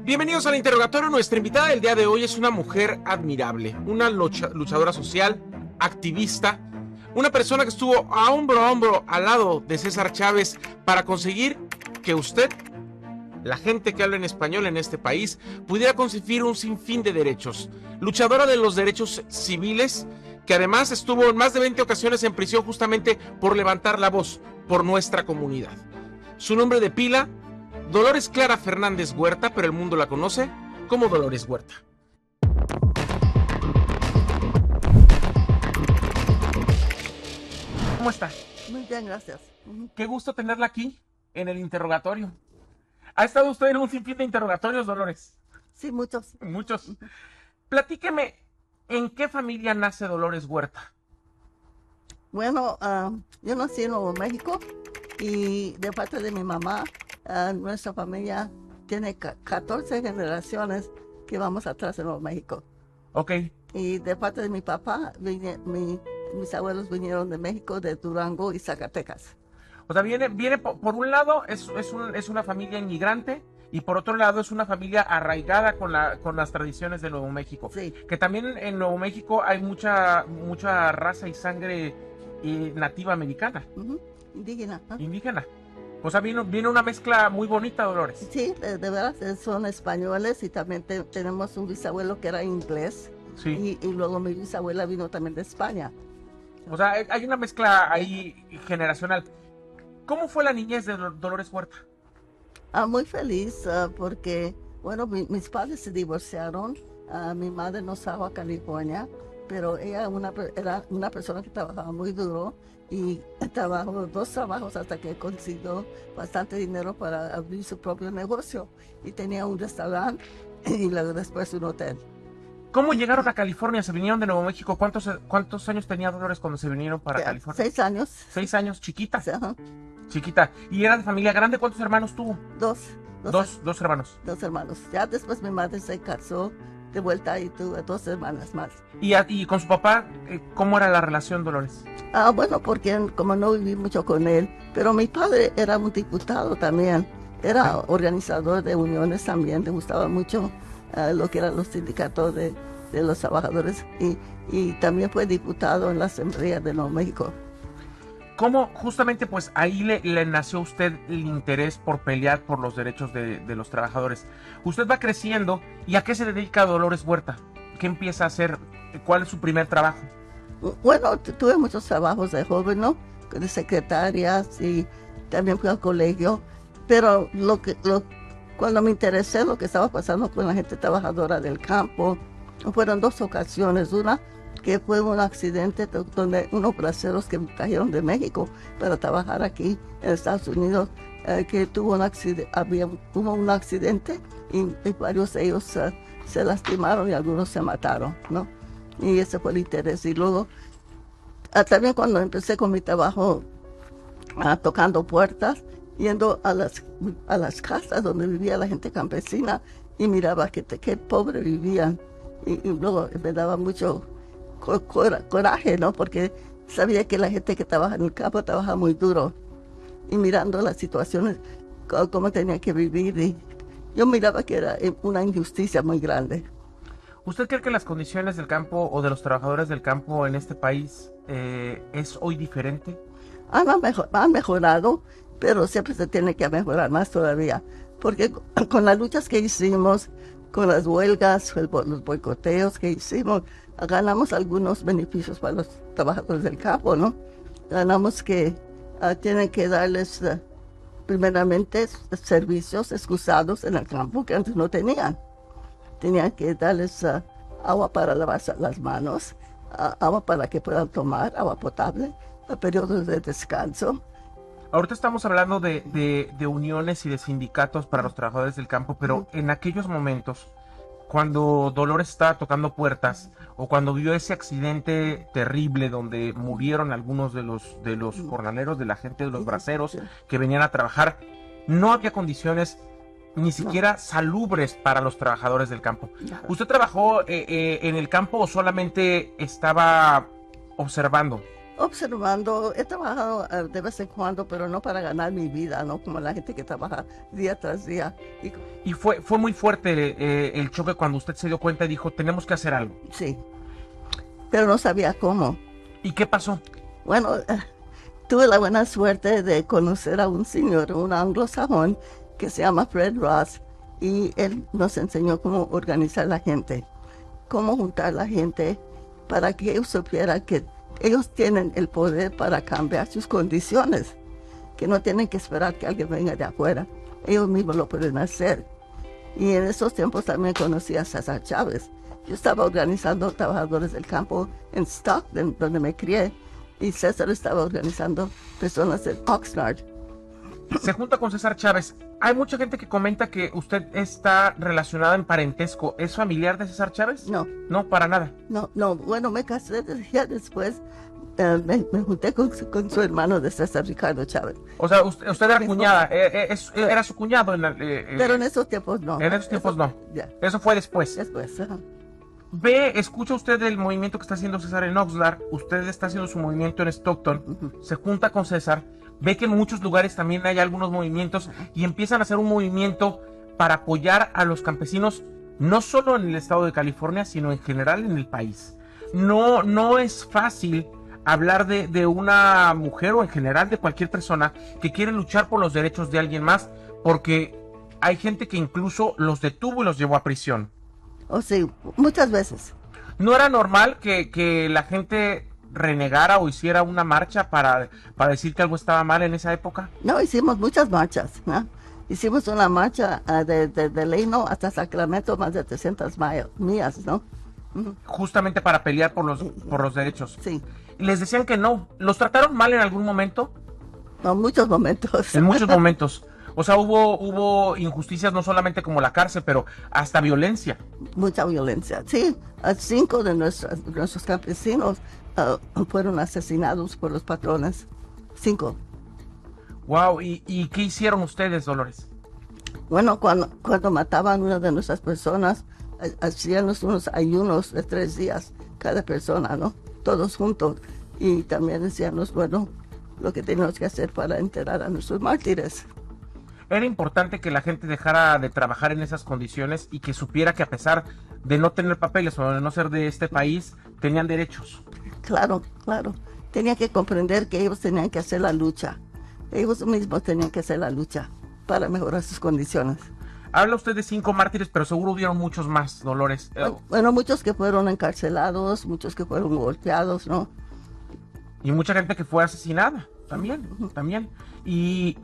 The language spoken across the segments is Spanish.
Bienvenidos al interrogatorio. Nuestra invitada del día de hoy es una mujer admirable, una luchadora social, activista, una persona que estuvo a hombro al lado de César Chávez para conseguir que usted, la gente que habla en español en este país, pudiera conseguir un sinfín de derechos. Luchadora de los derechos civiles, que además estuvo en más de 20 ocasiones en prisión justamente por levantar la voz por nuestra comunidad. Su nombre de pila, Dolores Clara Fernández Huerta, pero el mundo la conoce como Dolores Huerta. ¿Cómo está? Muy bien, gracias. Qué gusto tenerla aquí en el interrogatorio. ¿Ha estado usted en un sinfín de interrogatorios, Dolores? Sí, muchos. Muchos. Platíqueme, ¿en qué familia nace Dolores Huerta? Bueno, yo nací en Nuevo México y de parte de mi mamá, nuestra familia tiene 14 generaciones que vamos atrás en Nuevo México. Ok. Y de parte de mi papá, mis abuelos vinieron de México, de Durango y Zacatecas. O sea, viene por un lado es una familia inmigrante y por otro lado es una familia arraigada con las tradiciones de Nuevo México. Sí. Que también en Nuevo México hay mucha raza y sangre nativa americana. Indígena. Indígena. O sea, viene una mezcla muy bonita, Dolores. Sí, de verdad, son españoles y también tenemos un bisabuelo que era inglés. Sí. Y luego mi bisabuela vino también de España. O sea, hay una mezcla ahí generacional. ¿Cómo fue la niñez de Dolores Huerta? Muy feliz porque, bueno, mis padres se divorciaron. Mi madre nos trajo a California, pero ella era una persona que trabajaba muy duro y trabajó 2 trabajos hasta que consiguió bastante dinero para abrir su propio negocio. Y tenía un restaurante y luego después un hotel. ¿Cómo llegaron a California? ¿Se vinieron de Nuevo México? ¿Cuántos años tenía Dolores cuando se vinieron para California? 6 años. 6 años, chiquita. Ajá. Chiquita. ¿Y era de familia grande? ¿Cuántos hermanos tuvo? Dos hermanos. 2 hermanos. Ya después mi madre se casó de vuelta y tuve 2 hermanas más. ¿Y con su papá, cómo era la relación, Dolores? Bueno, porque como no viví mucho con él, pero mi padre era un diputado también, era organizador de uniones también, le gustaba mucho lo que eran los sindicatos de los trabajadores y también fue diputado en la Asamblea de Nuevo México. ¿Cómo justamente pues ahí le nació a usted el interés por pelear por los derechos de los trabajadores? Usted va creciendo y ¿a qué se dedica Dolores Huerta? ¿Qué empieza a hacer? ¿Cuál es su primer trabajo? Bueno, tuve muchos trabajos de joven, ¿no? De secretarias y también fui al colegio, pero cuando me interesé lo que estaba pasando con la gente trabajadora del campo, fueron 2 ocasiones. Una que fue un accidente donde unos braceros que me trajeron de México para trabajar aquí en Estados Unidos, que hubo un accidente y varios de ellos se lastimaron y algunos se mataron, ¿no? Y ese fue el interés. Y luego, también cuando empecé con mi trabajo tocando puertas, yendo a las casas donde vivía la gente campesina y miraba qué pobre vivían. Y luego me daba mucho coraje, ¿no? Porque sabía que la gente que trabaja en el campo trabaja muy duro. Y mirando las situaciones, cómo tenía que vivir, y yo miraba que era una injusticia muy grande. ¿Usted cree que las condiciones del campo o de los trabajadores del campo en este país es hoy diferente? Han mejorado, pero siempre se tiene que mejorar más todavía. Porque con las luchas que hicimos, con las huelgas, los boicoteos que hicimos, ganamos algunos beneficios para los trabajadores del campo, ¿no? Ganamos que tienen que darles primeramente servicios excusados en el campo que antes no tenían. Tenían que darles agua para lavarse las manos, agua para que puedan tomar, agua potable, periodos de descanso. Ahorita estamos hablando de uniones y de sindicatos para los trabajadores del campo, pero en aquellos momentos, cuando Dolores estaba tocando puertas o cuando vio ese accidente terrible donde murieron algunos de los jornaleros, de la gente de los braceros que venían a trabajar, no había condiciones ni siquiera salubres para los trabajadores del campo. ¿Usted trabajó en el campo o solamente estaba observando? Observando, he trabajado de vez en cuando, pero no para ganar mi vida, ¿no? Como la gente que trabaja día tras día. Y fue muy fuerte el choque cuando usted se dio cuenta y dijo, tenemos que hacer algo. Sí, pero no sabía cómo. ¿Y qué pasó? Bueno, tuve la buena suerte de conocer a un señor, un anglosajón, que se llama Fred Ross, y él nos enseñó cómo organizar la gente, cómo juntar la gente para que ellos supieran que ellos tienen el poder para cambiar sus condiciones, que no tienen que esperar que alguien venga de afuera, ellos mismos lo pueden hacer. Y en esos tiempos también conocí a César Chávez. Yo estaba organizando trabajadores del campo en Stockton, donde me crié, y César estaba organizando personas en Oxnard. Se junta con César Chávez. Hay mucha gente que comenta que usted está relacionada en parentesco. ¿Es familiar de César Chávez? No. No, para nada. No, bueno, me casé ya después, me junté con su hermano de César, Ricardo Chávez. O sea, usted era cuñada, era su cuñado. Pero en esos tiempos no. En esos tiempos no. Ya. Eso fue después. Después, ajá. Escucha usted el movimiento que está haciendo César en Oxnard, usted está haciendo su movimiento en Stockton, se junta con César, ve que en muchos lugares también hay algunos movimientos y empiezan a hacer un movimiento para apoyar a los campesinos, no solo en el estado de California, sino en general en el país. No es fácil hablar de una mujer o en general de cualquier persona que quiere luchar por los derechos de alguien más, porque hay gente que incluso los detuvo y los llevó a prisión. Oh, sí, muchas veces. ¿No era normal que la gente renegara o hiciera una marcha para decir que algo estaba mal en esa época? No, hicimos muchas marchas, ¿no? Hicimos una marcha de Leno hasta Sacramento, más de 300 millas, ¿no? Justamente para pelear por los derechos. Sí. Les decían que no. ¿Los trataron mal en algún momento? No, muchos momentos. En muchos momentos. O sea, hubo injusticias no solamente como la cárcel, pero hasta violencia. Mucha violencia, sí. 5 de nuestros campesinos fueron asesinados por los patrones. 5. Wow, ¿y qué hicieron ustedes, Dolores? Bueno, cuando mataban a una de nuestras personas, hacían unos ayunos de 3 días cada persona, ¿no? Todos juntos. Y también decíamos, bueno, lo que tenemos que hacer para enterrar a nuestros mártires. Era importante que la gente dejara de trabajar en esas condiciones y que supiera que a pesar de no tener papeles o de no ser de este país, tenían derechos. Claro. Tenían que comprender que ellos tenían que hacer la lucha. Ellos mismos tenían que hacer la lucha para mejorar sus condiciones. Habla usted de 5 mártires, pero seguro hubieron muchos más, Dolores. Bueno, muchos que fueron encarcelados, muchos que fueron golpeados, ¿no? Y mucha gente que fue asesinada, también. Y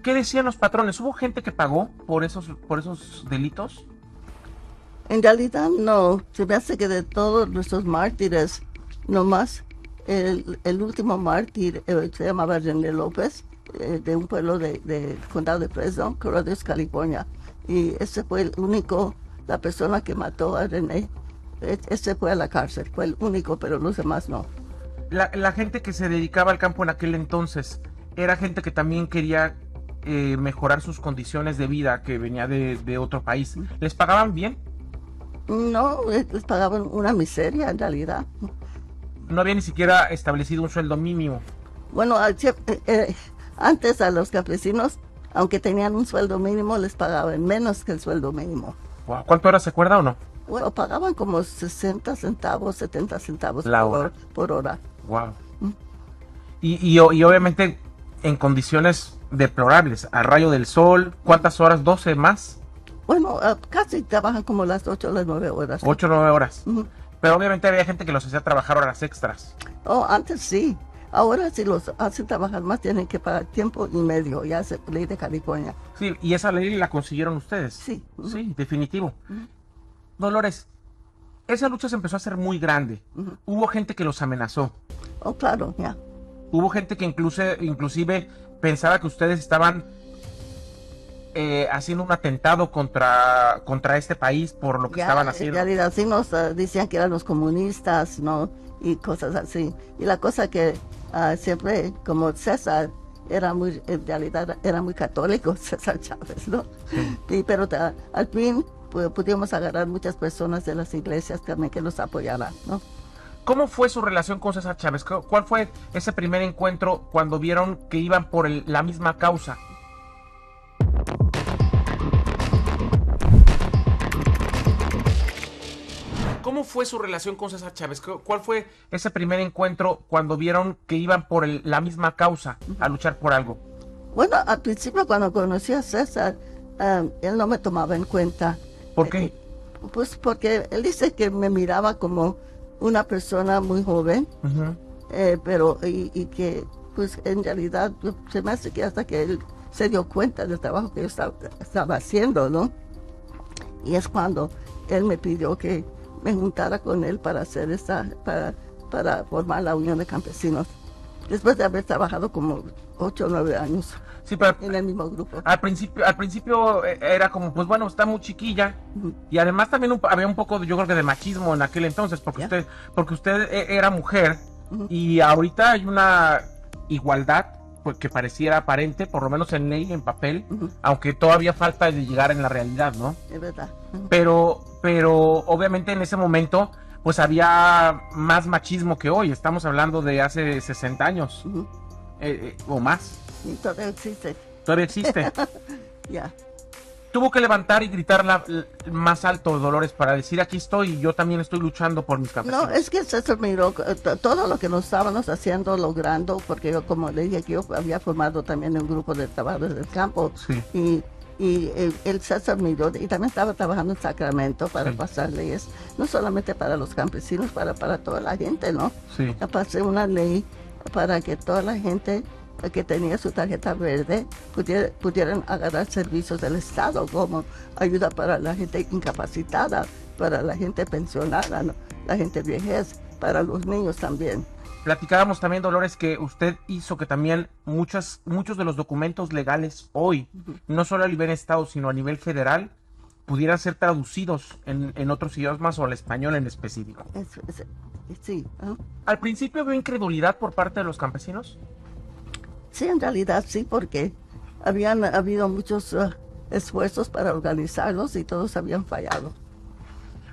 ¿qué decían los patrones? ¿Hubo gente que pagó por esos delitos? En realidad no, se me hace que de todos nuestros mártires, nomás el último mártir se llamaba René López, de un pueblo del condado de Fresno, Carruthers, California. Y ese fue la persona que mató a René. Ese fue a la cárcel, fue el único, pero los demás no. La gente que se dedicaba al campo en aquel entonces, ¿era gente que también quería mejorar sus condiciones de vida, que venía de otro país? ¿Les pagaban bien? No, les pagaban una miseria en realidad. No había ni siquiera establecido un sueldo mínimo. Bueno, antes a los campesinos, aunque tenían un sueldo mínimo, les pagaban menos que el sueldo mínimo. Wow. ¿Cuánto era, se acuerda o no? Bueno, pagaban como 60 centavos, 70 centavos por hora. Wow. Y obviamente en condiciones deplorables, al rayo del sol. ¿Cuántas horas? ¿12 más? Bueno, casi trabajan como las 8 o las 9 horas. 8 o 9 horas. Pero obviamente había gente que los hacía trabajar horas extras. Oh, antes sí. Ahora si los hacen trabajar más tienen que pagar tiempo y medio. Ya es ley de California. Sí, y esa ley la consiguieron ustedes. Sí. Sí, definitivo. Dolores, esa lucha se empezó a hacer muy grande. Hubo gente que los amenazó. Oh, claro, ya. Hubo gente que inclusive pensaba que ustedes estaban haciendo un atentado contra este país por lo que estaban haciendo. En realidad sí nos decían que eran los comunistas, ¿no? Y cosas así. Y la cosa que siempre, como César, en realidad era muy católico, César Chávez, ¿no? Sí. Pero al fin pudimos agarrar muchas personas de las iglesias también que los apoyaran, ¿no? ¿Cómo fue su relación con César Chávez? ¿Cuál fue ese primer encuentro cuando vieron que iban por la misma causa? ¿Cómo fue su relación con César Chávez? ¿Cuál fue ese primer encuentro cuando vieron que iban por la misma causa, a luchar por algo? Bueno, al principio cuando conocí a César, él no me tomaba en cuenta. ¿Por qué? Pues porque él dice que me miraba como una persona muy joven, pero y que pues en realidad se me hace que hasta que él se dio cuenta del trabajo que yo estaba haciendo, ¿no? Y es cuando él me pidió que me juntara con él para hacer para formar la Unión de Campesinos, después de haber trabajado como 8 o 9 años. Sí, pero en el mismo grupo. Al principio era como, pues bueno, está muy chiquilla, y además también había un poco, yo creo que de machismo en aquel entonces, porque usted era mujer, y ahorita hay una igualdad pues, que pareciera aparente, por lo menos en ley, en papel, aunque todavía falta de llegar en la realidad, ¿no? Es verdad. Pero obviamente en ese momento pues había más machismo que hoy. Estamos hablando de hace 60 años o más. Y todavía existe. Todavía existe. Ya. Tuvo que levantar y gritar más alto, Dolores, para decir aquí estoy y yo también estoy luchando por mis campesinos. No, es que César miró todo lo que nos estábamos haciendo, logrando, porque yo, como le dije, que yo había formado también un grupo de trabajadores del campo. Sí. Y el César miró, y también estaba trabajando en Sacramento para pasar leyes, no solamente para los campesinos, para toda la gente, ¿no? Sí. Pasé una ley para que toda la gente que tenía su tarjeta verde pudieran agarrar servicios del Estado, como ayuda para la gente incapacitada, para la gente pensionada, ¿no? La gente viejez, para los niños también. Platicábamos también, Dolores, que usted hizo que también muchos de los documentos legales hoy, no solo a nivel Estado, sino a nivel federal, pudieran ser traducidos en otros idiomas o al español en específico. Sí. ¿Al principio vio incredulidad por parte de los campesinos? Sí, en realidad sí, porque habían habido muchos esfuerzos para organizarlos y todos habían fallado.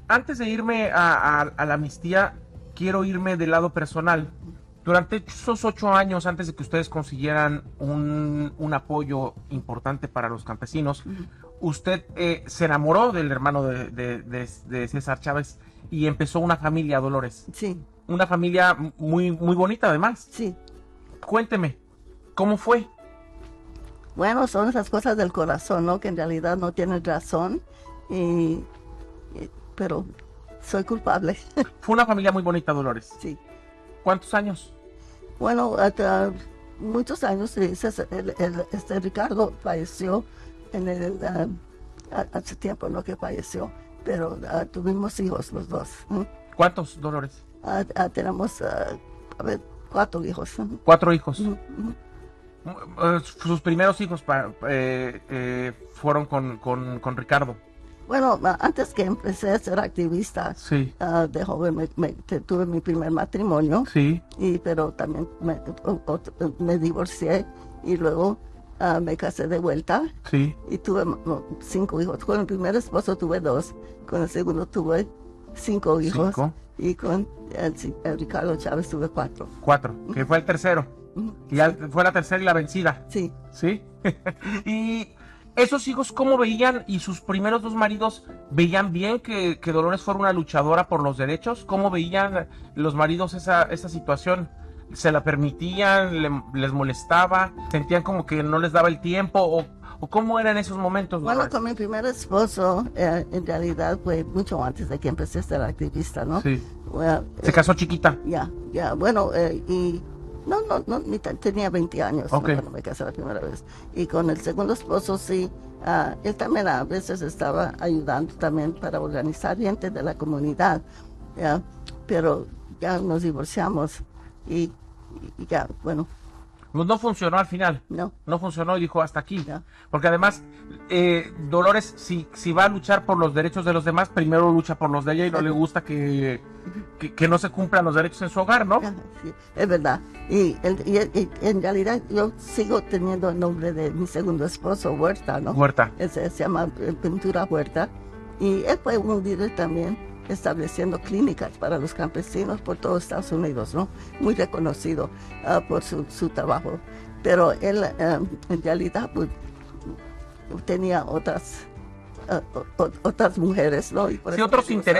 Antes de irme a la amnistía, quiero irme del lado personal. Durante esos 8 años, antes de que ustedes consiguieran un apoyo importante para los campesinos, usted se enamoró del hermano de César Chávez y empezó una familia, Dolores. Sí. Una familia muy, muy bonita, además. Sí. Cuénteme, ¿cómo fue? Bueno, son esas cosas del corazón, ¿no? Que en realidad no tienen razón, pero soy culpable. Fue una familia muy bonita, Dolores. Sí. ¿Cuántos años? Bueno, hasta muchos años. Ricardo falleció hace tiempo, ¿no? Que falleció, pero tuvimos hijos los dos. ¿Cuántos, Dolores? Tenemos 4 hijos. 4 hijos. Sus primeros hijos fueron con Ricardo. Bueno, antes que empecé a ser activista, sí. De joven tuve mi primer matrimonio, sí. Pero también me divorcié y luego me casé de vuelta, sí. Y tuve 5 hijos. Con el primer esposo tuve 2, con el segundo tuve 5 hijos, y con el Ricardo Chávez tuve 4. 4, que fue el tercero. Y ya fue la tercera y la vencida. Sí. ¿Sí? Y esos hijos, ¿cómo veían? ¿Y sus primeros 2 maridos veían bien que Dolores fuera una luchadora por los derechos? ¿Cómo veían los maridos esa situación? ¿Se la permitían? ¿Les molestaba? ¿Sentían como que no les daba el tiempo? ¿O cómo eran esos momentos, Dolores? Bueno, con mi primer esposo, en realidad fue mucho antes de que empecé a ser activista, ¿no? Sí. ¿Se casó chiquita? Ya. Bueno, y... No, tenía 20 años, okay, cuando me casé la primera vez. Y con el segundo esposo, sí, él también a veces estaba ayudando también para organizar gente de la comunidad, ¿ya? Pero ya nos divorciamos y ya, bueno. Pues no funcionó al final. No funcionó y dijo hasta aquí. Ya. Porque además, Dolores, si va a luchar por los derechos de los demás, primero lucha por los de ella y no le gusta que no se cumplan los derechos en su hogar, ¿no? Sí, es verdad. Y en realidad yo sigo teniendo el nombre de mi segundo esposo, Huerta, ¿no? Huerta. Se llama Ventura Huerta. Y él fue un líder también estableciendo clínicas para los campesinos por todo Estados Unidos, ¿no? Muy reconocido por su trabajo. Pero él, en realidad, pues, tenía otras mujeres, ¿no? Y por Sí, eso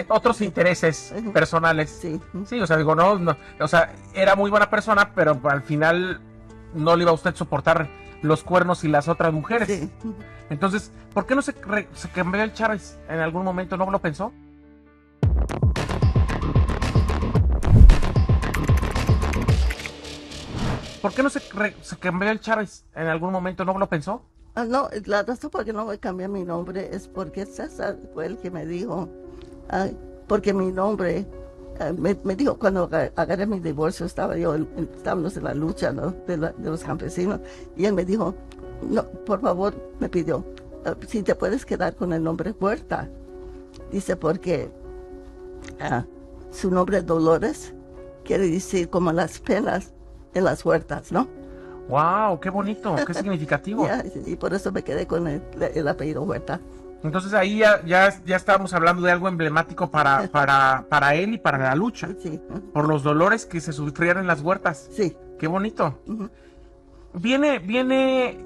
otros intereses personales. Sí. Sí, o sea, digo, no, o sea, era muy buena persona, pero al final no le iba a usted soportar los cuernos y las otras mujeres. Sí. Entonces, ¿por qué no se cambió el Chávez en algún momento? ¿No lo pensó? ¿Por qué no se cambió el Chávez en algún momento? ¿No lo pensó? No, la razón por qué no voy a cambiar mi nombre es porque César fue el que me dijo, porque mi nombre, me dijo cuando agarré mi divorcio, estábamos en la lucha, ¿no? de los campesinos, y él me dijo, no, por favor, me pidió, si te puedes quedar con el nombre Huerta. Dice, porque su nombre Dolores quiere decir como las penas en las huertas, ¿no? ¡Wow! ¡Qué bonito! ¡Qué significativo! Y por eso me quedé con el apellido Huerta. Entonces ahí ya estábamos hablando de algo emblemático para él y para la lucha. Sí. Por los dolores que se sufrían en las huertas. Sí. ¡Qué bonito! Uh-huh. Viene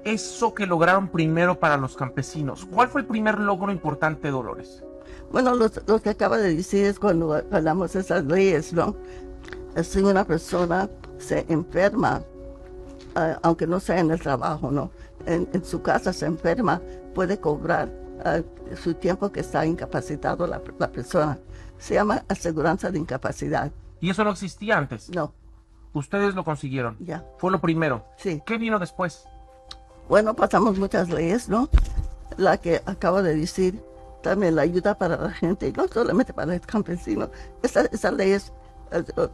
eso que lograron primero para los campesinos. ¿Cuál fue el primer logro importante, Dolores? Bueno, lo que acaba de decir es cuando hablamos de esas leyes, ¿no? Si una persona se enferma, aunque no sea en el trabajo, ¿no? En su casa se enferma, puede cobrar su tiempo que está incapacitado la persona. Se llama aseguranza de incapacidad. ¿Y eso no existía antes? No. ¿Ustedes lo consiguieron? Ya. Fue lo primero. Sí. ¿Qué vino después? Bueno, pasamos muchas leyes, ¿no? La que acabo de decir, también la ayuda para la gente, y no solamente para el campesino. Esas leyes,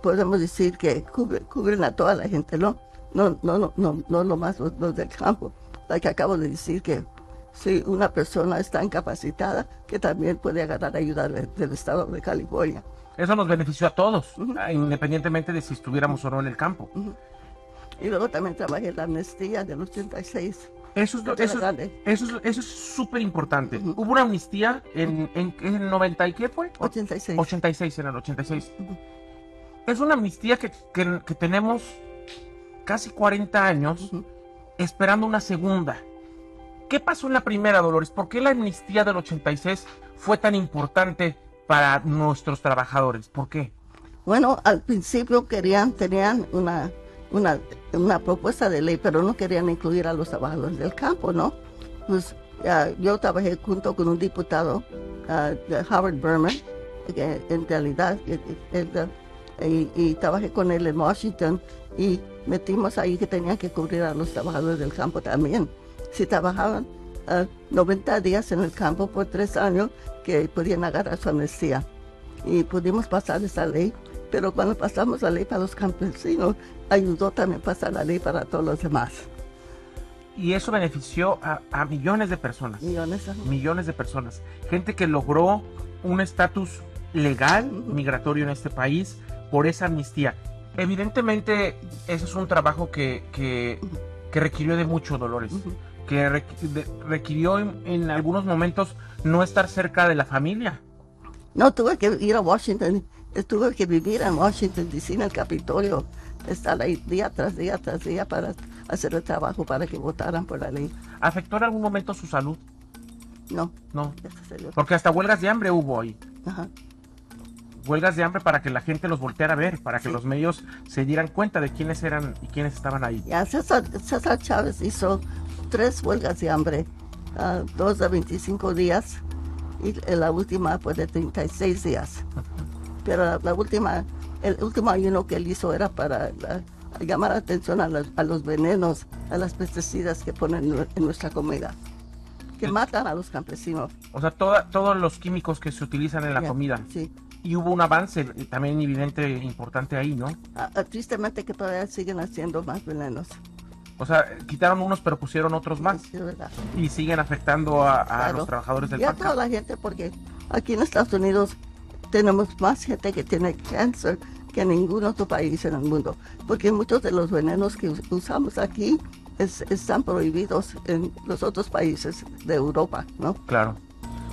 podemos decir que cubren a toda la gente, ¿no? No lo más los del campo. La que acabo de decir, que si una persona está incapacitada, que también puede agarrar ayuda del estado de California. Eso nos benefició a todos, Uh-huh. Independientemente de si estuviéramos o no en el campo. Uh-huh. Y luego también trabajé en la amnistía del 86. Eso es súper importante. Uh-huh. Hubo una amnistía en 90 y ¿qué fue? 86. 86, en el 86. Uh-huh. Es una amnistía que tenemos casi 40 años Uh-huh. esperando una segunda. ¿Qué pasó en la primera, Dolores? ¿Por qué la amnistía del 86 fue tan importante para nuestros trabajadores? ¿Por qué? Bueno, al principio tenían una propuesta de ley, pero no querían incluir a los trabajadores del campo, ¿no? Pues yo trabajé junto con un diputado de Howard Berman, que en realidad, y trabajé con él en Washington, y metimos ahí que tenían que cubrir a los trabajadores del campo también. Si trabajaban 90 días en el campo por 3 años, que podían agarrar su amnistía. Y pudimos pasar esa ley, pero cuando pasamos la ley para los campesinos, ayudó también a pasar la ley para todos los demás. Y eso benefició a millones de personas. Millones de personas. Gente que logró un estatus legal, Uh-huh. migratorio en este país por esa amnistía. Evidentemente, ese es un trabajo que requirió de mucho, Dolores. Uh-huh. Que requirió en algunos momentos no estar cerca de la familia. No, tuve que ir a Washington, tuve que vivir en Washington, D.C., en el Capitolio, estar ahí día tras día tras día para hacer el trabajo para que votaran por la ley. ¿Afectó en algún momento su salud? No. No. Gracias a Dios. Porque hasta huelgas de hambre hubo ahí. Ajá. Huelgas de hambre para que la gente los volteara a ver, para que Sí. los medios se dieran cuenta de quiénes eran y quiénes estaban ahí. Ya, César Chávez hizo 3 huelgas de hambre, 2 de 25 días y la última fue de 36 días. Pero el último ayuno que él hizo era para llamar la atención a los venenos, a las pesticidas que ponen en nuestra comida, que matan a los campesinos. O sea, todos los químicos que se utilizan en la comida. Sí. Y hubo un avance también evidente, importante ahí, ¿no? Tristemente que todavía siguen haciendo más venenos. O sea, quitaron unos pero pusieron otros más. Sí, es verdad. Y siguen afectando a Claro. los trabajadores del Y a campo. toda la gente, porque aquí en Estados Unidos tenemos más gente que tiene cáncer que en ningún otro país en el mundo, porque muchos de los venenos que usamos aquí están prohibidos en los otros países de Europa, ¿no? Claro.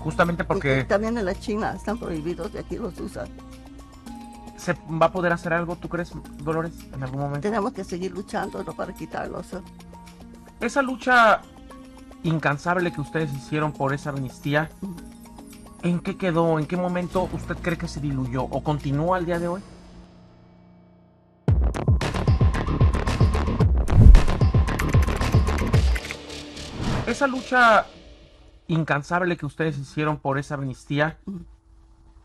justamente porque... También en la China están prohibidos y aquí los usan. ¿Se va a poder hacer algo, tú crees, Dolores, en algún momento? Tenemos que seguir luchando, ¿no?, para quitarlos. Esa lucha incansable que ustedes hicieron por esa amnistía, ¿en qué quedó? ¿En qué momento usted cree que se diluyó? ¿O continúa al día de hoy? Esa lucha incansable que ustedes hicieron por esa amnistía,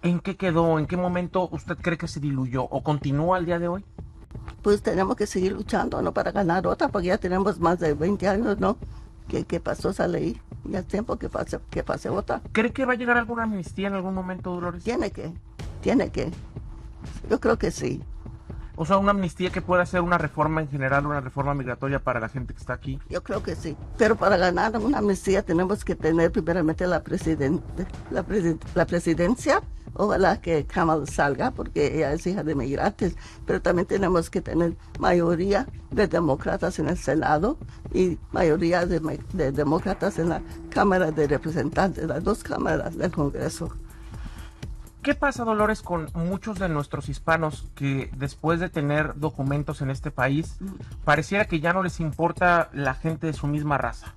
¿en qué quedó? ¿En qué momento usted cree que se diluyó? ¿O continúa al día de hoy? Pues tenemos que seguir luchando, ¿no?, para ganar otra, porque ya tenemos más de 20 años, ¿no?, que pasó esa ley. Ya es tiempo que pase otra. ¿Cree que va a llegar alguna amnistía en algún momento, Dolores? Tiene que. Yo creo que sí. O sea, una amnistía que pueda ser una reforma en general, una reforma migratoria para la gente que está aquí. Yo creo que sí. Pero para ganar una amnistía tenemos que tener primeramente la presidencia. Ojalá que Kamala salga, porque ella es hija de migrantes. Pero también tenemos que tener mayoría de demócratas en el Senado y mayoría de demócratas en la Cámara de Representantes, las dos cámaras del Congreso. ¿Qué pasa, Dolores, con muchos de nuestros hispanos que después de tener documentos en este país, pareciera que ya no les importa la gente de su misma raza?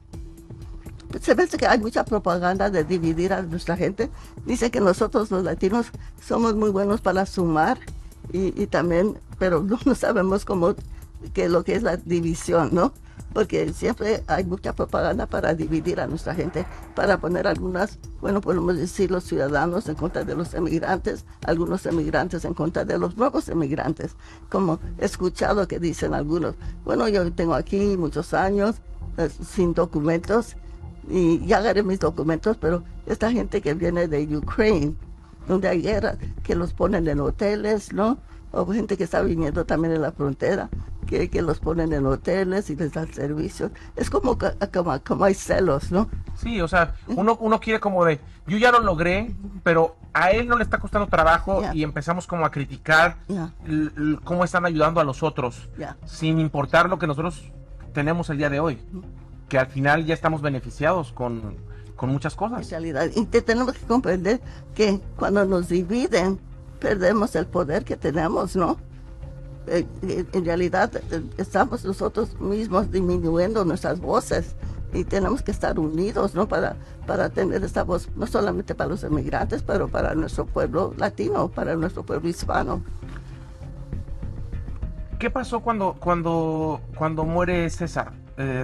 Se ve que hay mucha propaganda de dividir a nuestra gente. Dice que nosotros los latinos somos muy buenos para sumar y también, pero no sabemos cómo, que lo que es la división, ¿no? Porque siempre hay mucha propaganda para dividir a nuestra gente, para poner algunas, bueno, podemos decir, los ciudadanos en contra de los emigrantes, algunos emigrantes en contra de los nuevos emigrantes. Como he escuchado que dicen algunos, bueno, yo tengo aquí muchos años sin documentos y ya agarré mis documentos, pero esta gente que viene de Ucrania, donde hay guerra, que los ponen en hoteles, ¿no? O gente que está viniendo también en la frontera, que los ponen en hoteles y les dan servicios. Es como hay celos, ¿no? Sí, o sea, uno quiere como de, yo ya lo logré, pero a él no le está costando trabajo, y empezamos como a criticar cómo están ayudando a los otros, sin importar lo que nosotros tenemos el día de hoy, que al final ya estamos beneficiados con muchas cosas. En realidad, y tenemos que comprender que cuando nos dividen, perdemos el poder que tenemos, ¿no? En realidad estamos nosotros mismos disminuyendo nuestras voces y tenemos que estar unidos, ¿no? Para tener esta voz, no solamente para los emigrantes, pero para nuestro pueblo latino, para nuestro pueblo hispano. ¿Qué pasó cuando muere César,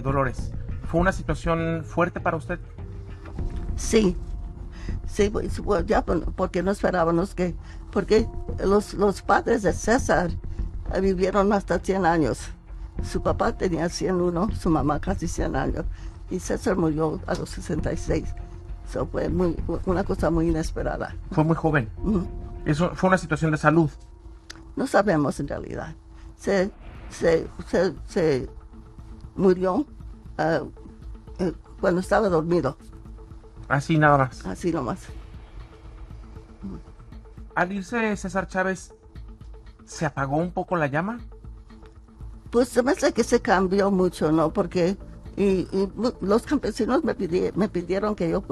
Dolores? ¿Fue una situación fuerte para usted? Sí, pues, ya porque no esperábamos porque los padres de César vivieron hasta 100 años. Su papá tenía 101, su mamá casi 100 años, y César murió a los 66. Eso fue una cosa muy inesperada. Fue muy joven. Eso fue una situación de salud. No sabemos en realidad. Se murió cuando estaba dormido. Así nada más. Así nomás. Al irse César Chávez, ¿se apagó un poco la llama? Pues se me hace que se cambió mucho, ¿no? Porque y los campesinos me pidieron que yo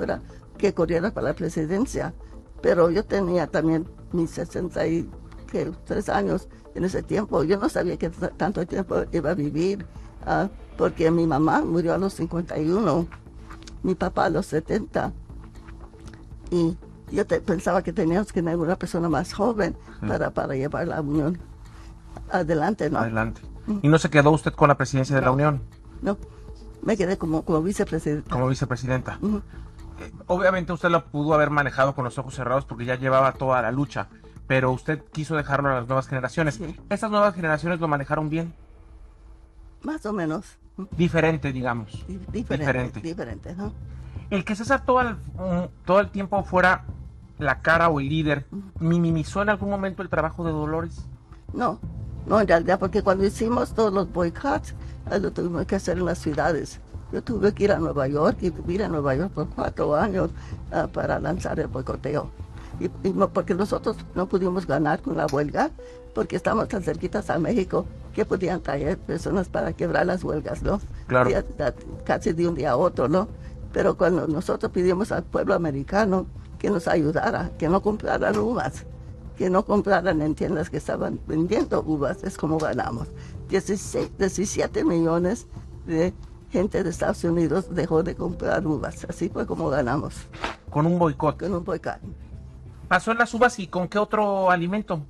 que corriera para la presidencia, pero yo tenía también mis 63 años en ese tiempo. Yo no sabía que tanto tiempo iba a vivir, porque mi mamá murió a los 51, mi papá a los 70, y yo pensaba que teníamos que tener una persona más joven para llevar la unión adelante, ¿no? Adelante. ¿Y no se quedó usted con la presidencia de la Unión? No, me quedé como vicepresidenta. Como vicepresidenta. Obviamente usted lo pudo haber manejado con los ojos cerrados porque ya llevaba toda la lucha, pero usted quiso dejarlo a las nuevas generaciones. Sí. ¿Estas nuevas generaciones lo manejaron bien? Más o menos. Diferente, digamos. Diferente, ¿no? El que César todo el tiempo fuera la cara o el líder, ¿minimizó en algún momento el trabajo de Dolores? No, en realidad, porque cuando hicimos todos los boicots, lo tuvimos que hacer en las ciudades. Yo tuve que ir a Nueva York y vivir en Nueva York por 4 años para lanzar el boicoteo. Y no, porque nosotros no pudimos ganar con la huelga, porque estamos tan cerquitas a México que podían traer personas para quebrar las huelgas, ¿no? Claro. Casi de un día a otro, ¿no? Pero cuando nosotros pedimos al pueblo americano que nos ayudara, que no compraran uvas, que no compraran en tiendas que estaban vendiendo uvas, es como ganamos. 17 millones de gente de Estados Unidos dejó de comprar uvas. Así fue como ganamos. Con un boicot. Con un boicot. ¿Pasó en las uvas y con qué otro alimento?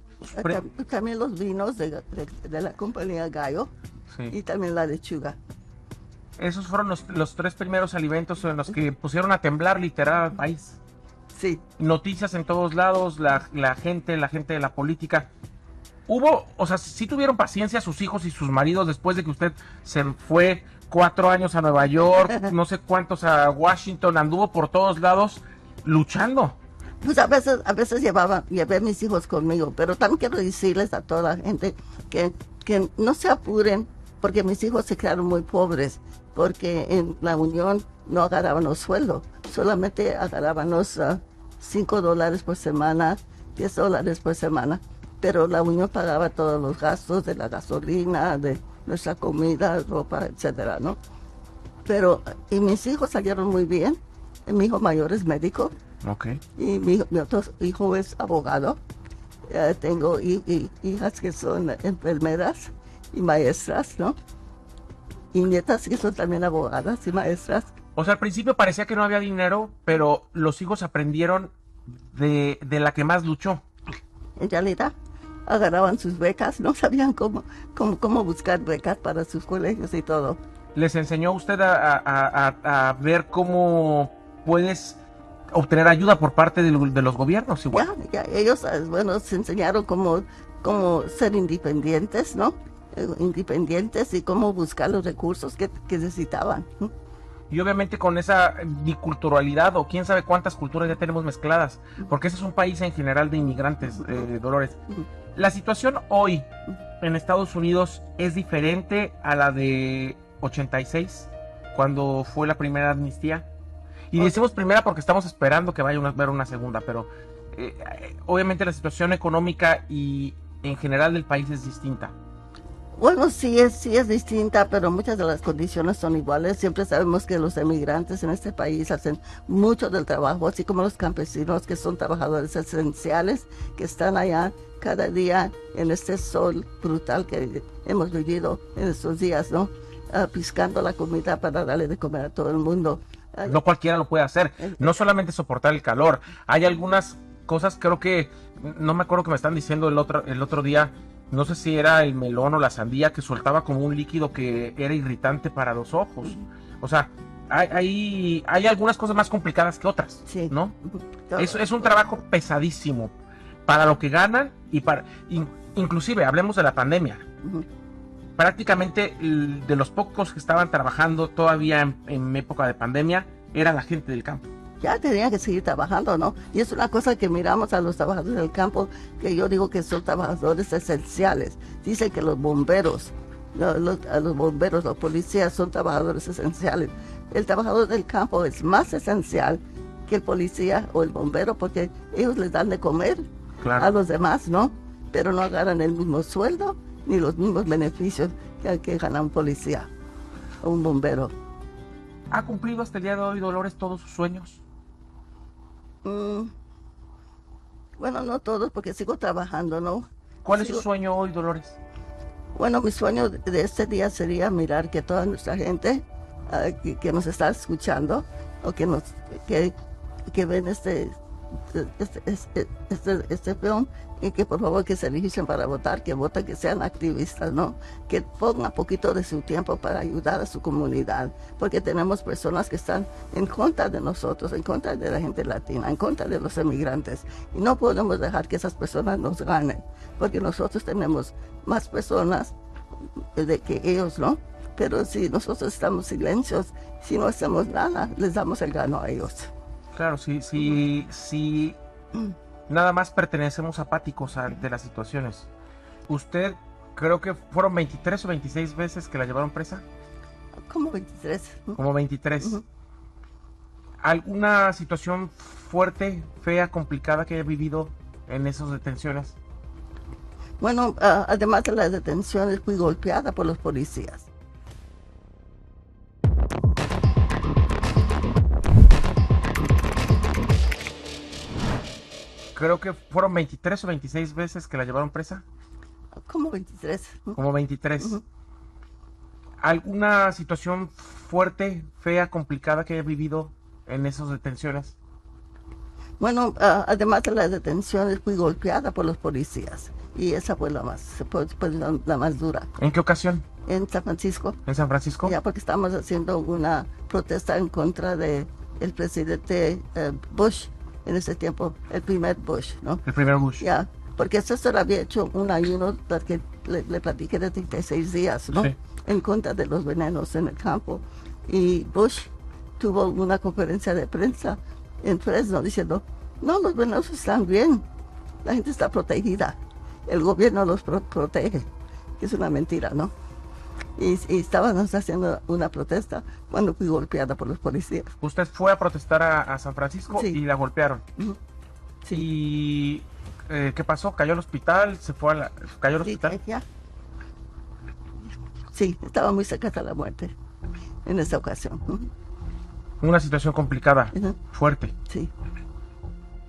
También los vinos de la compañía Gallo, sí, y también la lechuga. Esos fueron los tres primeros alimentos en los que pusieron a temblar literal al país. Sí. Noticias en todos lados, la gente de la política. Hubo, o sea, sí tuvieron paciencia sus hijos y sus maridos después de que usted se fue 4 años a Nueva York, no sé cuántos a Washington, anduvo por todos lados luchando. Pues a veces llevé a mis hijos conmigo, pero también quiero decirles a toda la gente que no se apuren, porque mis hijos se quedaron muy pobres, porque en la Unión no agarraban los sueldos, solamente agarraban los $5 por semana, $10 por semana, pero la Unión pagaba todos los gastos de la gasolina, de nuestra comida, ropa, etcétera, ¿no? Pero, y mis hijos salieron muy bien. Mi hijo mayor es médico. Okay. Y mi otro hijo es abogado. Tengo hijas que son enfermeras y maestras, ¿no? Y nietas que son también abogadas y maestras. O sea, al principio parecía que no había dinero, pero los hijos aprendieron de la que más luchó. En realidad, agarraban sus becas, no sabían cómo buscar becas para sus colegios y todo. ¿Les enseñó usted a ver cómo puedes obtener ayuda por parte de los gobiernos igual? Ya, ellos, bueno, se enseñaron cómo ser independientes, ¿no? Independientes y cómo buscar los recursos que necesitaban. Y obviamente con esa biculturalidad o quién sabe cuántas culturas ya tenemos mezcladas, porque ese es un país en general de inmigrantes, Dolores. La situación hoy en Estados Unidos es diferente a la de 86, cuando fue la primera amnistía. Y decimos primera porque estamos esperando que vaya a haber una segunda, pero obviamente la situación económica y en general del país es distinta. Bueno, sí es distinta, pero muchas de las condiciones son iguales. Siempre sabemos que los emigrantes en este país hacen mucho del trabajo, así como los campesinos, que son trabajadores esenciales, que están allá cada día en este sol brutal que hemos vivido en estos días, ¿no? Piscando la comida para darle de comer a todo el mundo. No cualquiera lo puede hacer, no solamente soportar el calor. Hay algunas cosas, creo que, no me acuerdo que me están diciendo el otro día, no sé si era el melón o la sandía, que soltaba como un líquido que era irritante para los ojos. O sea, hay algunas cosas más complicadas que otras, sí, ¿no? Es un trabajo pesadísimo para lo que ganan y para... Inclusive, hablemos de la pandemia. Prácticamente de los pocos que estaban trabajando todavía en época de pandemia, era la gente del campo. Ya tenían que seguir trabajando, ¿no? Y es una cosa que miramos a los trabajadores del campo, que yo digo que son trabajadores esenciales. Dicen que los bomberos, los policías son trabajadores esenciales. El trabajador del campo es más esencial que el policía o el bombero, porque ellos les dan de comer, claro, a los demás, ¿no? Pero no agarran el mismo sueldo ni los mismos beneficios que gana un policía o un bombero. ¿Ha cumplido hasta el día de hoy, Dolores, todos sus sueños? Bueno, no todos, porque sigo trabajando, ¿no? ¿Cuál es su sueño hoy, Dolores? Bueno, mi sueño de este día sería mirar que toda nuestra gente que nos está escuchando o que ven este film, y que por favor que se eligen para votar, que voten, que sean activistas, ¿no? Que pongan poquito de su tiempo para ayudar a su comunidad, porque tenemos personas que están en contra de nosotros, en contra de la gente latina, en contra de los emigrantes, y no podemos dejar que esas personas nos ganen, porque nosotros tenemos más personas que ellos, ¿no? Pero si nosotros estamos silencios, si no hacemos nada, les damos el gano a ellos. Claro, si nada más pertenecemos apáticos ante las situaciones. Usted, creo que fueron 23 o 26 veces que la llevaron presa. Como 23. Como 23. ¿Alguna situación fuerte, fea, complicada que haya vivido en esas detenciones? Bueno, además de las detenciones, fui golpeada por los policías. creo que fueron 23 o 26 veces que la llevaron presa. Como 23. Como 23. Ujú. ¿Alguna situación fuerte, fea, complicada que haya vivido en esas detenciones? Bueno, además de las detenciones, fui golpeada por los policías. Y esa fue la más dura. ¿En qué ocasión? En San Francisco, ¿En San Francisco? ya porque estábamos haciendo una protesta en contra de el presidente Bush en ese tiempo, el primer Bush, ¿no? El primer Bush. Ya, porque César había hecho un ayuno que le platiqué de 36 días, ¿no? Sí. En contra de los venenos en el campo. Y Bush tuvo una conferencia de prensa en Fresno diciendo, no, los venenos están bien, la gente está protegida, el gobierno los protege, que es una mentira, ¿no? Y estábamos haciendo una protesta cuando fui golpeada por los policías. Usted fue a protestar a San Francisco Sí. y la golpearon. Ujú. Sí. ¿Y qué pasó? ¿Cayó al hospital? ¿Se fue cayó al Sí, hospital? ya. Sí, estaba muy cerca de la muerte en esa ocasión. Ujú. Una situación complicada, Ujú. fuerte. Sí,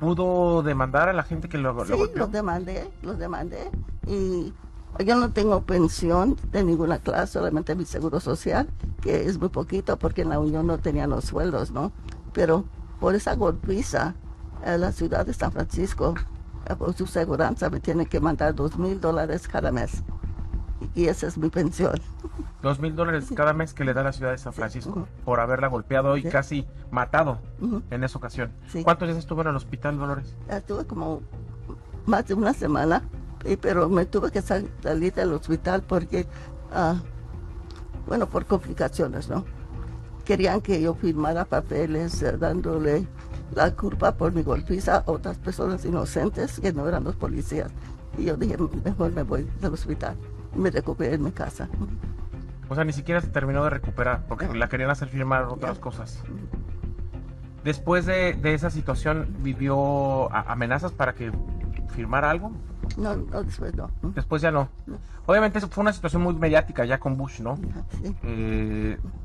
¿Pudo demandar a la gente que lo sí, golpeó? los demandé. Y yo no tengo pensión de ninguna clase, solamente mi seguro social, que es muy poquito porque en la Unión no tenían los sueldos, ¿no? Pero por esa golpiza, la ciudad de San Francisco, por su seguranza, me tiene que mandar $2,000 cada mes. Y esa es mi pensión. $2,000 cada mes que le da la ciudad de San Francisco Ujú. por haberla golpeado y Sí. casi matado Ujú. en esa ocasión. Sí. ¿Cuántos días estuvo en el hospital, Dolores? Estuve como más de una semana, pero me tuve que salir del hospital porque, bueno, por complicaciones, ¿no? Querían que yo firmara papeles dándole la culpa por mi golpiza a otras personas inocentes que no eran los policías. Y yo dije, mejor me voy del hospital y me recuperé en mi casa. O sea, ni siquiera se terminó de recuperar porque No. la querían hacer firmar otras Ya. cosas. Después de esa situación, ¿vivió amenazas para que firmara algo? No, después no. Después ya no. No. Obviamente eso fue una situación muy mediática ya con Bush, ¿no? Sí,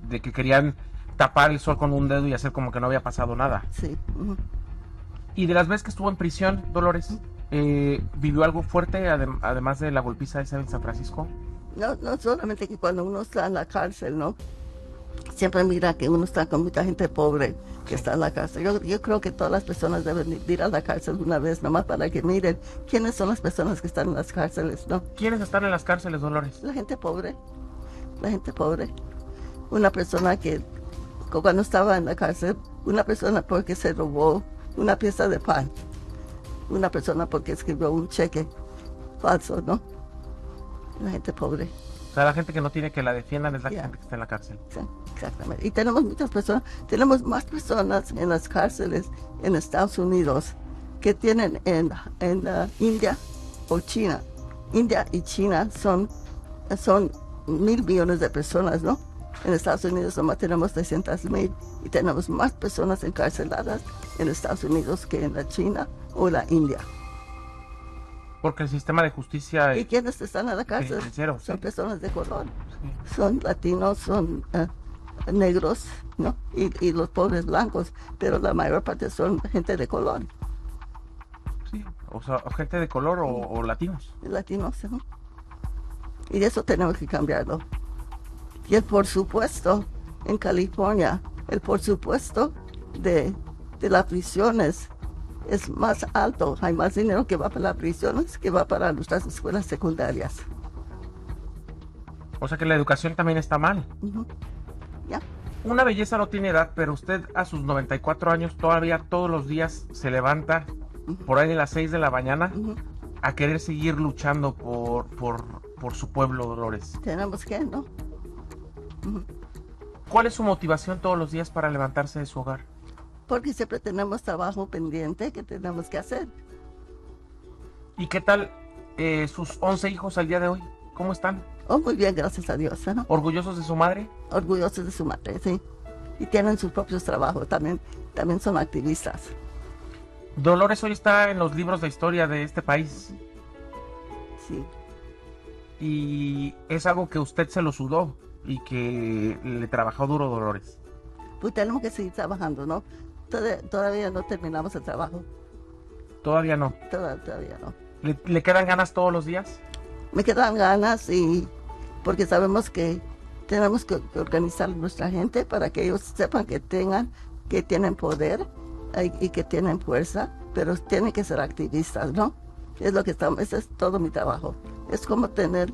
De que querían tapar el sol con un dedo y hacer como que no había pasado nada. sí. Y de las veces que estuvo en prisión, Dolores, ¿vivió algo fuerte además de la golpiza esa en San Francisco? No solamente que cuando uno está en la cárcel, ¿no? Siempre mira que uno está con mucha gente pobre que está en la cárcel. Yo creo que todas las personas deben ir a la cárcel una vez, nomás para que miren quiénes son las personas que están en las cárceles, ¿no? ¿Quiénes están en las cárceles, Dolores? La gente pobre, la gente pobre. Una persona que cuando estaba en la cárcel, una persona porque se robó una pieza de pan, una persona porque escribió un cheque falso, ¿no? La gente pobre. O sea, la gente que no tiene que la defiendan es la Ya. gente que está en la cárcel. Sí, exactamente. Y tenemos muchas personas, tenemos más personas en las cárceles en Estados Unidos que tienen en India o China. India y China son 1,000 millones de personas, ¿no? En Estados Unidos nomás tenemos 300,000 y tenemos más personas encarceladas en Estados Unidos que en la China o la India. Porque el sistema de justicia ¿Y quiénes están en la cárcel? sincero, Son sí. personas de color. Sí. Son latinos, son negros, ¿no? Y los pobres blancos, pero la mayor parte son gente de color, Sí, o sea, o gente de color o latinos. latinos, ¿no? Y eso tenemos que cambiarlo. Y el por supuesto, en California, el por supuesto de las prisiones es más alto. Hay más dinero que va para las prisiones que va para nuestras escuelas secundarias. O sea que la educación también está mal. Ujú. ¿Ya? Una belleza no tiene edad, pero usted a sus 94 años todavía todos los días se levanta por ahí de las 6 de la mañana Ujú. a querer seguir luchando por su pueblo, Dolores. Tenemos que, ¿no? Ujú. ¿Cuál es su motivación todos los días para levantarse de su hogar? Porque siempre tenemos trabajo pendiente que tenemos que hacer. ¿Y qué tal sus 11 hijos al día de hoy? ¿Cómo están? Oh, muy bien, gracias a Dios, ¿no? ¿Orgullosos de su madre? Orgullosos de su madre, sí. Y tienen sus propios trabajos, también son activistas. Dolores hoy está en los libros de historia de este país Sí, y es algo que usted se lo sudó y que le trabajó duro, Dolores. pues tenemos que seguir trabajando, ¿no? Todavía no terminamos el trabajo. Todavía no. Todavía no. ¿Le quedan ganas todos los días? Me quedan ganas y porque sabemos que tenemos que organizar a nuestra gente para que ellos sepan que tienen poder y que tienen fuerza, pero tienen que ser activistas, ¿no? Ese es todo mi trabajo. Es como tener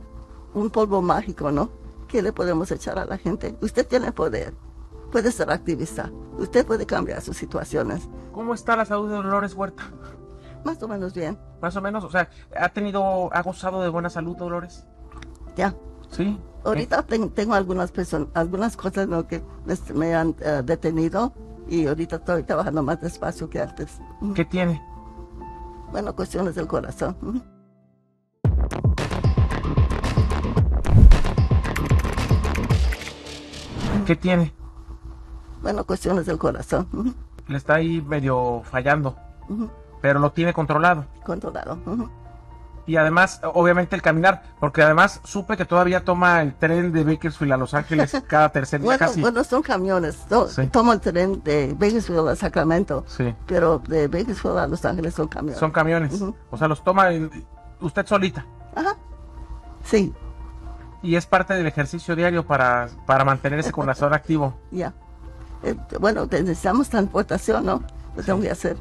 un polvo mágico, ¿no? ¿Qué le podemos echar a la gente? Usted tiene poder, puede ser activista, usted puede cambiar sus situaciones. ¿Cómo está la salud de Dolores Huerta? Más o menos bien. Más o menos, o sea, ¿ha gozado de buena salud, Dolores? Ya. Sí. Ahorita tengo algunas cosas, ¿no?, que me han detenido y ahorita estoy trabajando más despacio que antes. ¿Qué tiene? Bueno, cuestiones del corazón. ¿Qué tiene? Bueno, cuestiones del corazón. Le está ahí medio fallando, pero lo tiene controlado. Controlado. Y además, obviamente, el caminar, porque además supe que todavía toma el tren de Bakersfield a Los Ángeles cada tercer día casi. Bueno, son camiones. Sí. Tomo el tren de Bakersfield a Sacramento, Sí. pero de Bakersfield a Los Ángeles son camiones. Son camiones. O sea, los toma usted solita. Ajá. Sí, Y es parte del ejercicio diario para mantener ese corazón activo. ya. Bueno, necesitamos transportación, ¿no? Lo tengo que hacer.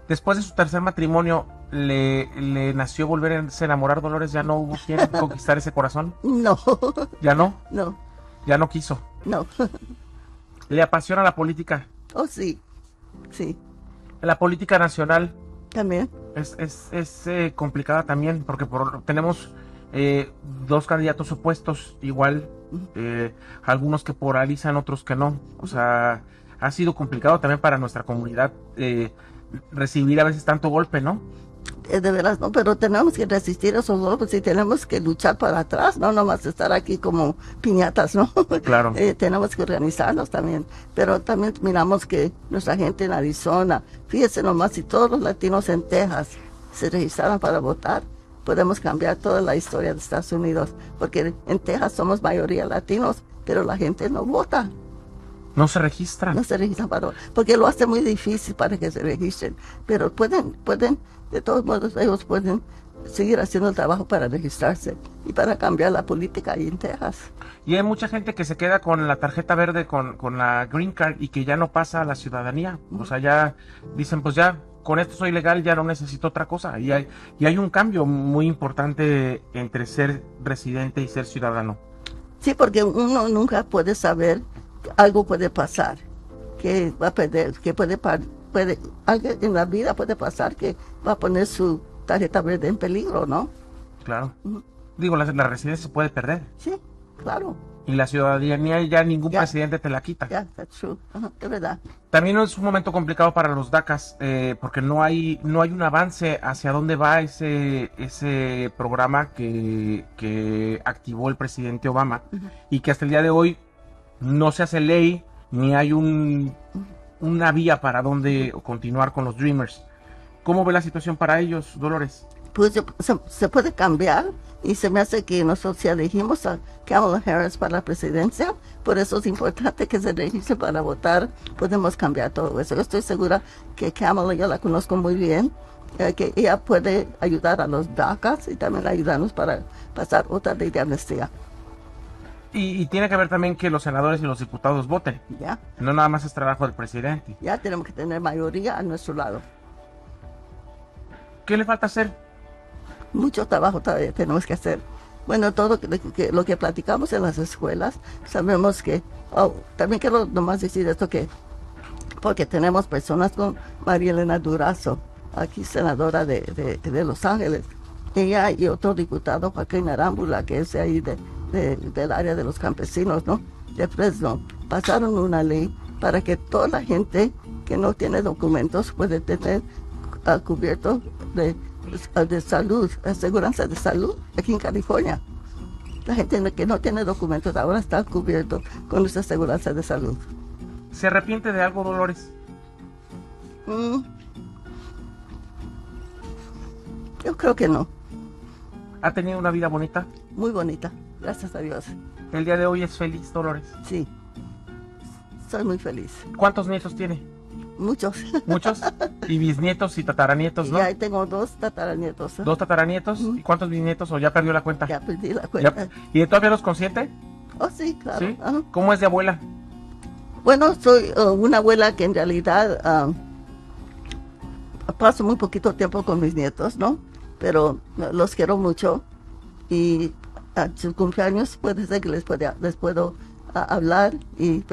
Después de su tercer matrimonio, ¿le nació volver a enamorar, Dolores? ¿Ya no hubo quien conquistar ese corazón? No, ¿Ya no? no, ¿Ya no quiso? no. ¿Le apasiona la política? Oh, sí, sí, La política nacional también. es complicada también, porque tenemos dos candidatos opuestos, igual, algunos que polarizan, otros que no. O sea, ha sido complicado también para nuestra comunidad recibir a veces tanto golpe, ¿no? De veras, no, pero tenemos que resistir esos golpes y tenemos que luchar para atrás, no nomás estar aquí como piñatas, ¿no? Claro. Tenemos que organizarnos también, pero también miramos que nuestra gente en Arizona, fíjese nomás, si todos los latinos en Texas se registraran para votar, podemos cambiar toda la historia de Estados Unidos, porque en Texas somos mayoría latinos, pero la gente no vota. No se registran. No se registran porque lo hace muy difícil para que se registren, pero pueden, de todos modos ellos pueden seguir haciendo el trabajo para registrarse y para cambiar la política ahí en Texas. Y hay mucha gente que se queda con la tarjeta verde, con la green card, y que ya no pasa a la ciudadanía. O sea, ya dicen, pues ya con esto soy legal, ya no necesito otra cosa. Y hay un cambio muy importante entre ser residente y ser ciudadano. Sí, porque uno nunca puede saber, algo puede pasar, que va a perder, que algo en la vida puede pasar que va a poner su tarjeta verde en peligro, ¿no? Claro. Digo, la residencia se puede perder. Sí, claro. Y la ciudadanía ya ningún presidente te la quita. Ya, that's true. Es verdad. También es un momento complicado para los DACAs, porque no hay un avance hacia dónde va ese programa que activó el presidente Obama, y que hasta el día de hoy no se hace ley, ni hay una vía para dónde continuar con los Dreamers. ¿Cómo ve la situación para ellos, Dolores? Pues se puede cambiar, y se me hace que nosotros, si elegimos a Kamala Harris para la presidencia, por eso es importante que se registre para votar. Podemos cambiar todo eso. Yo estoy segura que Kamala, yo la conozco muy bien, que ella puede ayudar a los DACAs y también ayudarnos para pasar otra ley de amnistía. Y tiene que ver también que los senadores y los diputados voten. Ya, No nada más es trabajo del presidente. ya tenemos que tener mayoría a nuestro lado. ¿Qué le falta hacer? Mucho trabajo todavía tenemos que hacer. Bueno, todo lo que platicamos en las escuelas, sabemos que, también quiero nomás decir esto, porque tenemos personas con María Elena Durazo, aquí senadora de Los Ángeles, ella y otro diputado, Joaquín Arámbula, que es de ahí del área de los campesinos, ¿no?, de Fresno, pasaron una ley para que toda la gente que no tiene documentos puede tener cubierto de salud, aseguranza de salud aquí en California. La gente que no tiene documentos ahora está cubierto con esa aseguranza de salud. ¿Se arrepiente de algo, Dolores? Yo creo que no. ¿Ha tenido una vida bonita? Muy bonita, gracias a Dios. ¿El día de hoy es feliz, Dolores? Sí, soy muy feliz. ¿Cuántos nietos tiene? Muchos. Muchos. Y bisnietos y tataranietos, ¿no? Ya tengo 2 tataranietos. 2 tataranietos. ¿Y cuántos bisnietos? ¿O ya perdió la cuenta? Ya perdí la cuenta. ¿Y todavía los consiente? Oh, sí, claro. ¿Sí? ¿Cómo es de abuela? Bueno, soy una abuela que en realidad paso muy poquito tiempo con mis nietos, ¿no? Pero los quiero mucho y a sus cumpleaños puede ser que les puedo hablar y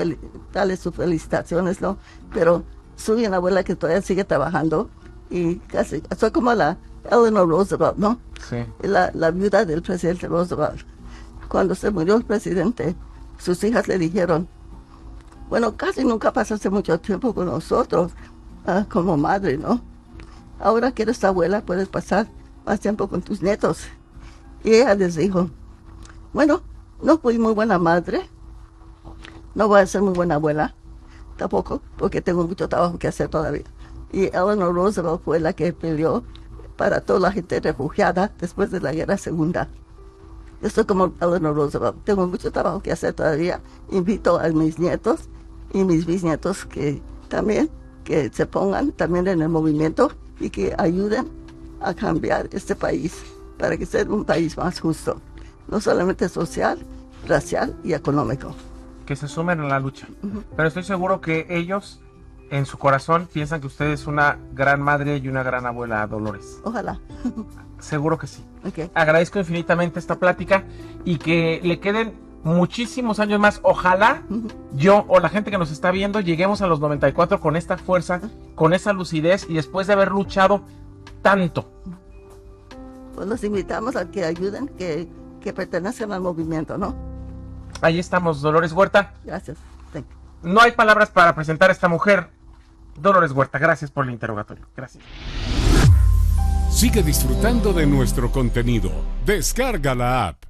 darles sus felicitaciones, ¿no? Pero soy una abuela que todavía sigue trabajando y casi soy como la Eleanor Roosevelt, ¿no? Sí. La viuda del presidente Roosevelt. Cuando se murió el presidente, sus hijas le dijeron, bueno, casi nunca pasaste mucho tiempo con nosotros como madre, ¿no? Ahora que eres abuela, puedes pasar más tiempo con tus nietos. Y ella les dijo, bueno, no fui muy buena madre, no voy a ser muy buena abuela, tampoco, porque tengo mucho trabajo que hacer todavía. Y Eleanor Roosevelt fue la que peleó para toda la gente refugiada después de la Guerra Segunda. Yo soy como Eleanor Roosevelt, tengo mucho trabajo que hacer todavía. Invito a mis nietos y mis bisnietos que se pongan también en el movimiento y que ayuden a cambiar este país para que sea un país más justo, no solamente social, racial y económico. Que se sumen a la lucha. Pero estoy seguro que ellos, en su corazón, piensan que usted es una gran madre y una gran abuela, Dolores. Ojalá. Seguro que sí. Okay. Agradezco infinitamente esta plática y que le queden muchísimos años más. Ojalá yo o la gente que nos está viendo lleguemos a los 94 con esta fuerza, con esa lucidez y después de haber luchado tanto. Pues los invitamos a que ayuden, que pertenezcan al movimiento, ¿no? Ahí estamos, Dolores Huerta. Gracias. No hay palabras para presentar a esta mujer. Dolores Huerta, gracias por el interrogatorio. Gracias. Sigue disfrutando de nuestro contenido. Descarga la app.